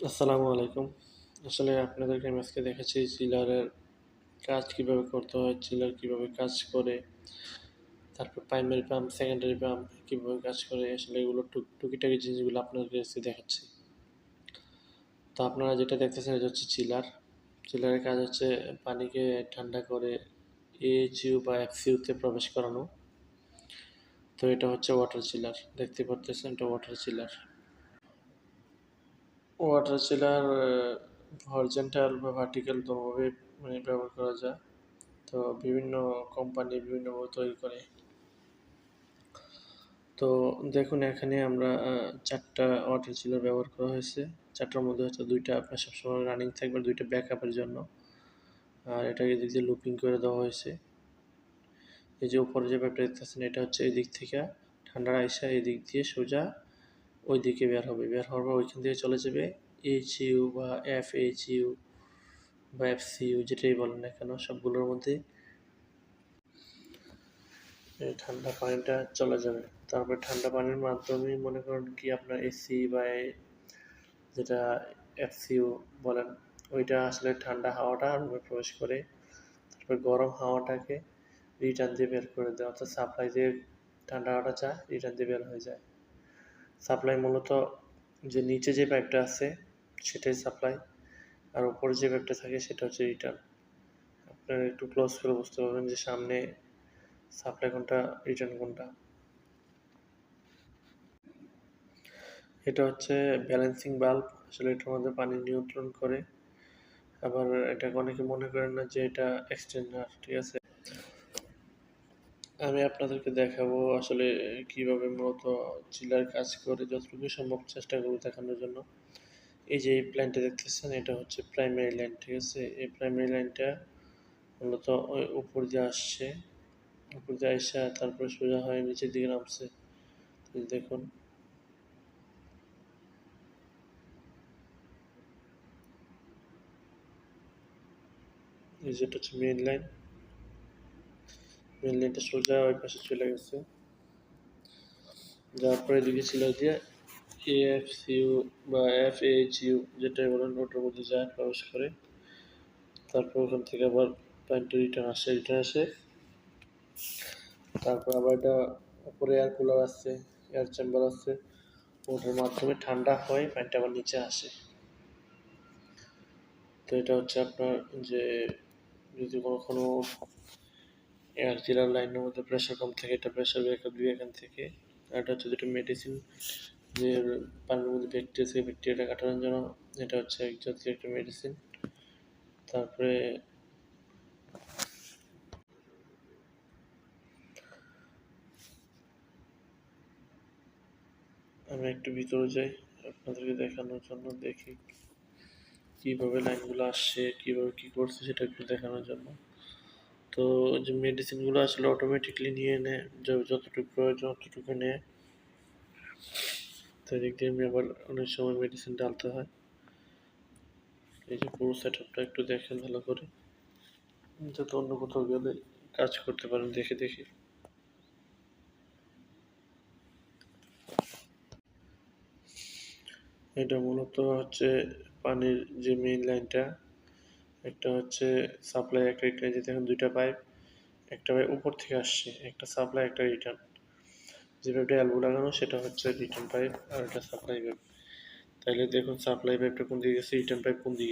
আসসালামু আলাইকুম। আসলে আপনাদেরকে আমি আজকে দেখাচ্ছি চিলারের কাজ কিভাবে করতে হয়, চিলার কিভাবে কাজ করে, তারপর প্রাইমারি পাম্প, সেকেন্ডারি পাম্প কিভাবে কাজ করে, আসলে এগুলো টুকিটাকি জিনিসগুলো আপনাদেরকে আজকে দেখাচ্ছি। তো আপনারা যেটা দেখতেছেন এটা হচ্ছে চিলার। চিলারের কাজ হচ্ছে পানিকে ঠান্ডা করে এইচইউ বা এফসিইউতে প্রবেশ করানো। তো এটা হচ্ছে ওয়াটার চিলার। দেখতে পারতেছেন এটা water chiller. Water chiller horizontal বা ভার্টিক্যাল দোনোভাবে ব্যবহার করা যায়। তো বিভিন্ন কোম্পানি বিভিন্নভাবে তৈরি করে। তো দেখুন এখানে আমরা ৪টা ওয়াটার চিলার ব্যবহার করা হয়েছে। ৪টার মধ্যে হচ্ছে ২টা আপনার সবসময় রানিং থাকবে, ২টা ব্যাকআপের জন্য। আর এটাকে এদিক দিয়ে লুপিং করে দেওয়া হয়েছে। এই যে উপরে যে পাইপটা দেখতেছেন এটা হচ্ছে এদিক থেকে ঠান্ডার আইসা এদিক দিয়ে সোজা ওই দিকে বের হবে। বের হওয়ার পর ওইখান থেকে চলে যাবে এইচইউ বা এফএইচইউ বা এফসিইউ যেটাই বলেন না কেন, সবগুলোর মধ্যে এই ঠান্ডা পানিটা চলে যাবে। তারপরে ঠান্ডা পানির মাধ্যমে মনে করেন কি আপনার এসি বা যেটা এফসিইউ বলেন, ওইটা আসলে ঠান্ডা হাওয়াটা রুমে প্রবেশ করে। তারপর গরম হাওয়াটাকে রিটার্ন দিয়ে বের করে দেয়, অর্থাৎ সাপ্লাই দিয়ে ঠান্ডা হাওয়াটা যায়, রিটার্ন দিয়ে বের হয়ে যায়। সাপ্লাই মূলত যে নিচে যে পাইপটা আছে সেটাই সাপ্লাই, আর উপরে যে পাইপটা থাকে সেটা হচ্ছে রিটার্ন। আপনারা একটু ক্লোজ করে বুঝতে পারবেন যে সামনে সাপ্লাই কোনটা, রিটার্ন কোনটা। এটা হচ্ছে ব্যালেন্সিং বাল্ব। আসলে এটার মধ্যে পানি নিয়ন্ত্রণ করে। আবার এটাকে অনেকে মনে করেন না যে এটা এক্সটেন্ডার, ঠিক আছে। আমি আপনাদেরকে দেখাবো আসলে কিভাবে মূলত চিলার কাজ করে, যতটুকু সম্ভব চেষ্টা করবো দেখানোর জন্য। এই যে এই প্ল্যানটা দেখতেছেন এটা হচ্ছে প্রাইমারি লাইন, ঠিক আছে। এই প্রাইমারি লাইনটা মূলত ওই উপর দিয়ে আসছে, উপর দিয়ে আসা তারপরে সোজা হয়ে নিচের দিকে নামছে। দেখুন এই যেটা হচ্ছে মেইন লাইন। মেইন লাইনটা সোজা ওই পাশে চলে গেছে, যাওয়ার পরে এদিকে চিলার দিয়ে এএফসিইউ বা এফএইচইউ যেটাই বলেন ওটার মধ্যে যায়, প্রবেশ করে। তারপর ওখান থেকে আবার পয়েন্টে রিটার্ন আসে। তারপর আবার এটা উপরে এয়ার কুলার আছে, এয়ার চেম্বার আছে, ওটার মাধ্যমে ঠান্ডা হয়ে পানিটা আবার নিচে আসে। তো এটা হচ্ছে আপনার যে যদি কখনো এয়ার চিলার লাইনের মধ্যে প্রেশার কম থাকে, এটা প্রেশার ব্রেকার দিয়ে এখান থেকে। আর এটা হচ্ছে যেটা মেডিসিন, যে পানির মধ্যে ব্যাকটেরিয়া থাকে ব্যাকটেরিয়াটা কাটানোর জন্য, এটা হচ্ছে এক জাতীয় একটা মেডিসিন। তারপরে আমি একটু ভিতরে যাই আপনাদেরকে দেখানোর জন্য, দেখি কিভাবে লাইনগুলো আসছে, কিভাবে কি করছে সেটা একটু দেখানোর জন্য। তো যে মেডিসিনগুলো আসলে অটোমেটিকলি নিয়ে নেয়, যতটুকু প্রয়োজন ততটুকু নেয়। তো এদিক দিয়ে আমি আবার অনেক সময় মেডিসিন ডালতে হয়। এই যে পুরো সেট আপটা একটু দেখেন ভালো করে, যাতে অন্য কোথাও গেলে কাজ করতে পারেন দেখে দেখে। এটা মূলত হচ্ছে পানির যে মেইন লাইনটা, একটা হচ্ছে সাপ্লাই, একটা রিটার্ন। যে দেখেন 2টা পাইপ, একটা পাইপ উপর থেকে আসছে, একটা সাপ্লাই একটা রিটার্ন। যে পাইপটা অ্যালবো লাগানো সেটা হচ্ছে রিটার্ন পাইপ, আর এটা সাপ্লাই পাইপ। তাইলে দেখুন সাপ্লাই পাইপটা কোন দিকে গেছে, রিটার্ন পাইপ কোন দিকে।